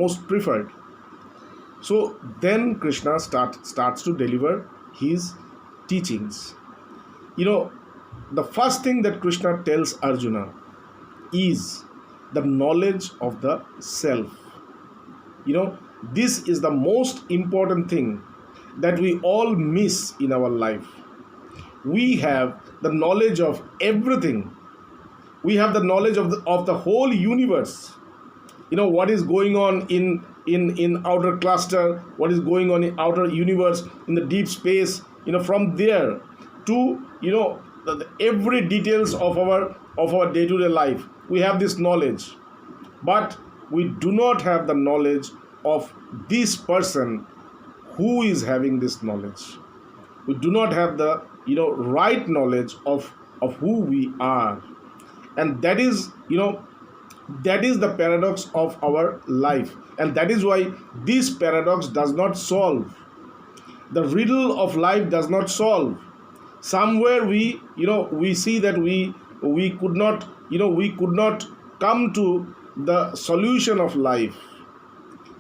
most preferred. So then Krishna starts to deliver his teachings. You know, the first thing that Krishna tells Arjuna is the knowledge of the self. You know, this is the most important thing that we all miss in our life. We have the knowledge of everything. We have the knowledge of the whole universe. You know what is going on in outer cluster, what is going on in outer universe, in the deep space. You know, from there to, you know, every details of our day-to-day life, we have this knowledge. But we do not have the knowledge of this person who is having this knowledge. We do not have the, you know, right knowledge of who we are. And that is, you know, that is the paradox of our life. And that is why this paradox does not solve. The riddle of life does not solve. Somewhere we, you know, we see that we could not, you know, we could not come to the solution of life.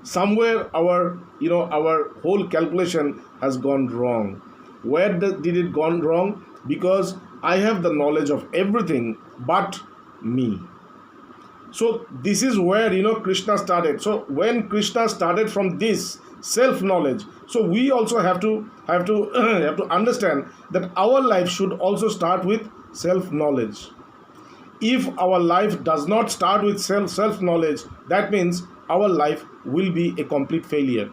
Somewhere our, you know, our whole calculation has gone wrong. Where did it gone wrong? Because I have the knowledge of everything but me. So this is where, you know, Krishna started. So when Krishna started from this self knowledge, so we also have to have to understand that our life should also start with self knowledge. If our life does not start with self knowledge, that means our life will be a complete failure.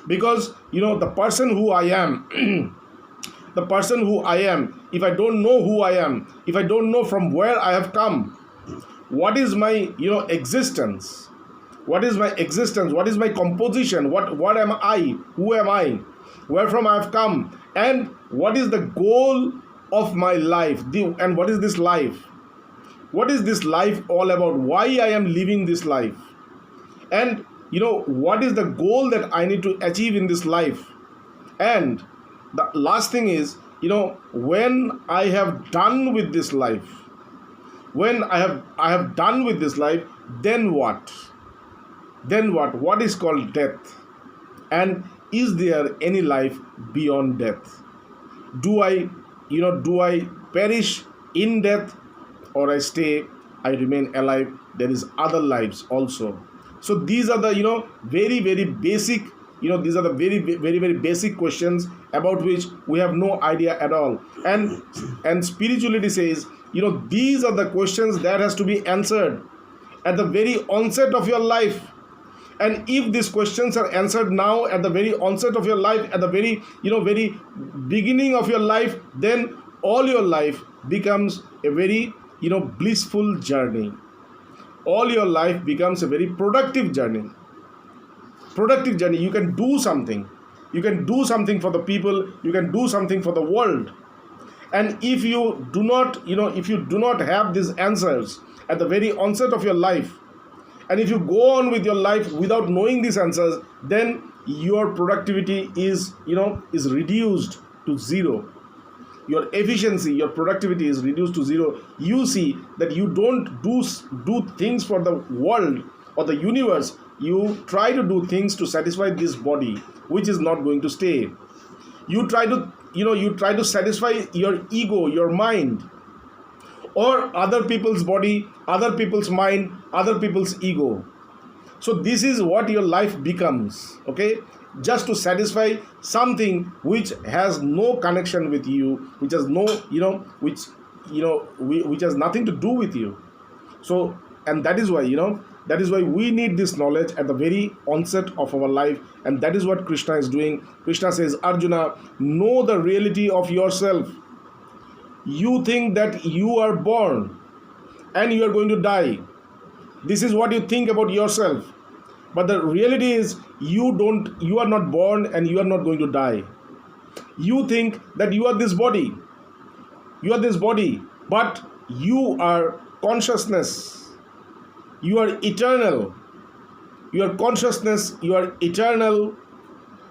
Because, you know, the person who I am the person who I am, if I don't know who I am, if I don't know from where I have come, what is my, you know, existence, what is my existence, what is my composition, what am I, who am I, where from I have come, and what is the goal of my life, and what is this life, what is this life all about, why I am living this life, and, you know, what is the goal that I need to achieve in this life. And the last thing is, you know, when I have done with this life, when I have done with this life, then what? Then what? What is called death? And is there any life beyond death? Do I, you know, do I perish in death, or I stay, I remain alive? There is other lives also. So these are the, you know, very, very basic, you know, these are the very, very, very basic questions about which we have no idea at all. And spirituality says, you know, these are the questions that has to be answered at the very onset of your life. And if these questions are answered now at the very onset of your life, at the very, you know, very beginning of your life, then all your life becomes a very, you know, blissful journey. All your life becomes a very productive journey. Productive journey. You can do something. You can do something for the people. You can do something for the world. And if you do not, you know, if you do not have these answers at the very onset of your life, and if you go on with your life without knowing these answers, then your productivity is, you know, is reduced to zero. Your efficiency, your productivity is reduced to zero. You see that you don't do things for the world or the universe. You try to do things to satisfy this body, which is not going to stay. You try to, you know, you try to satisfy your ego, your mind, or other people's body, other people's mind, other people's ego. So this is what your life becomes, okay? Just to satisfy something which has no connection with you, which has no, you know, which has nothing to do with you. So, and that is why, you know, that is why we need this knowledge at the very onset of our life. And that is what Krishna is doing. Krishna says, Arjuna, know the reality of yourself. You think that you are born and you are going to die. This is what you think about yourself. But the reality is you are not born and you are not going to die. You think that you are this body. You are this body, but you are consciousness. You are eternal. Your consciousness, you are eternal.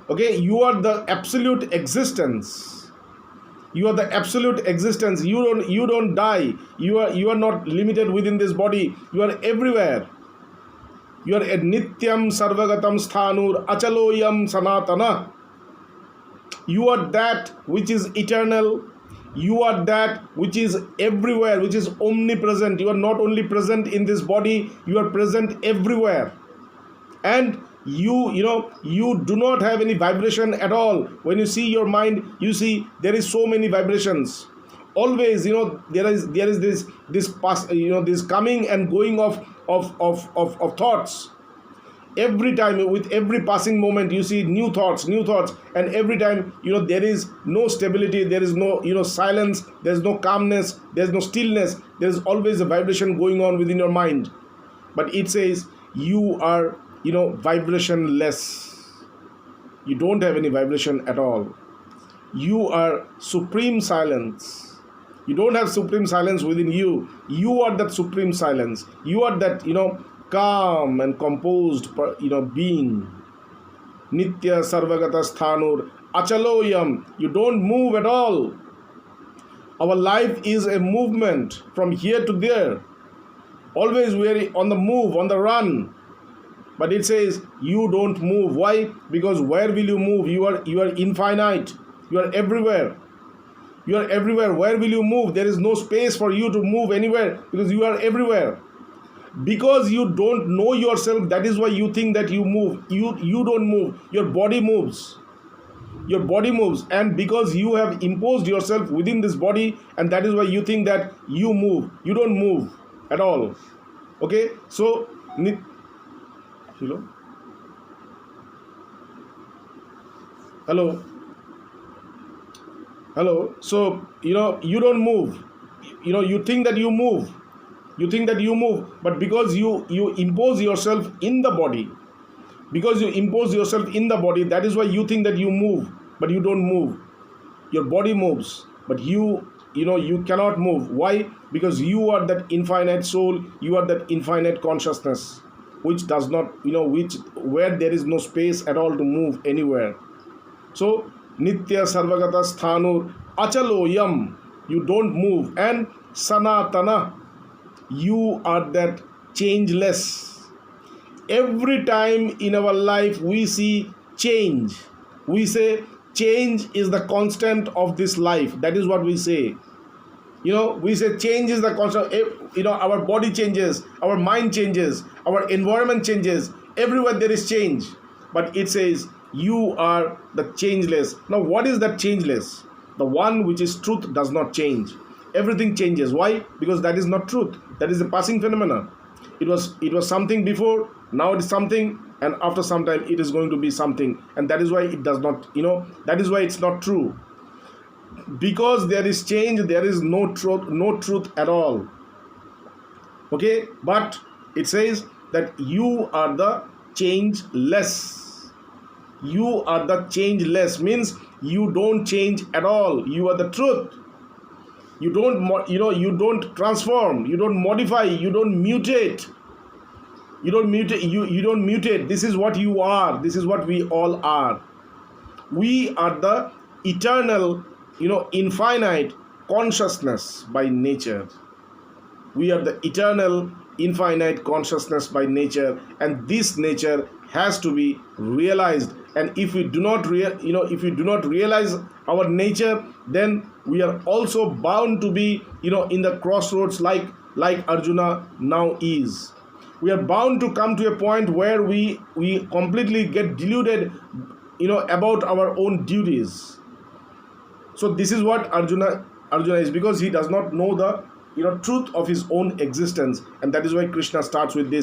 Okay, you are the absolute existence. You are the absolute existence. You don't die. You are not limited within this body. You are everywhere. You are a Nityam Sarvagatam Sthanur Achaloyam Sanatana. You are that which is eternal. You are that which is everywhere, which is omnipresent. You are not only present in this body, you are present everywhere. And you do not have any vibration at all. When you see your mind, you see there is so many vibrations. Always, there is this pass, this coming and going of thoughts. Every time, with every passing moment, you see new thoughts, and every time, there is no stability, there is no silence, there is no calmness, there is no stillness. There is always a vibration going on within your mind. But it says you are vibrationless. You don't have any vibration at all. You are supreme silence. You don't have supreme silence within you. You are that supreme silence. You are that calm and composed being. Nitya Sarvagata Sthanur Achaloyam. You don't move at all. Our life is a movement from here to there. Always we are on the move, on the run. But it says you don't move. Why? Because where will you move? You are infinite. You are everywhere. You are everywhere. Where will you move? There is no space for you to move anywhere because you are everywhere. Because you don't know yourself, that is why you think that you move. You don't move. Your body moves. Your body moves. And because you have imposed yourself within this body, and that is why you think that you move. You don't move at all. Okay? So, hello? Hello? Hello? So, you don't move. You think that you move. You think that you move, but because you impose yourself in the body, that is why you think that you move, but you don't move. Your body moves, but you cannot move. Why? Because you are that infinite soul, you are that infinite consciousness, which does not, where there is no space at all to move anywhere. So, Nitya Sarvagata Sthanur Achaloyam, you don't move, and Sanatana, you are that changeless. Every time in our life we see change. We say change is the constant of this life. That is what we say. We say change is the constant. Our body changes, our mind changes, our environment changes. Everywhere there is change. But it says you are the changeless. Now what is that changeless? The one which is truth does not change. Everything changes. Why? Because that is not truth. That is a passing phenomena. It was something before, now it is something, and after some time it is going to be something. And that is why it does not, that is why it's not true. Because there is change, there is no truth at all. Okay? But it says that you are the changeless. You are the changeless, means you don't change at all. You are the truth. You don't transform, you don't modify, you don't mutate. You don't mutate. This is what you are. This is what we all are. We are the eternal, infinite consciousness by nature. We are the eternal, infinite consciousness by nature, and this nature has to be realized. And if we do not realize our nature, then we are also bound to be in the crossroads like Arjuna now is. We are bound to come to a point where we completely get deluded about our own duties. So this is what Arjuna is, because he does not know the truth of his own existence, and that is why Krishna starts with this.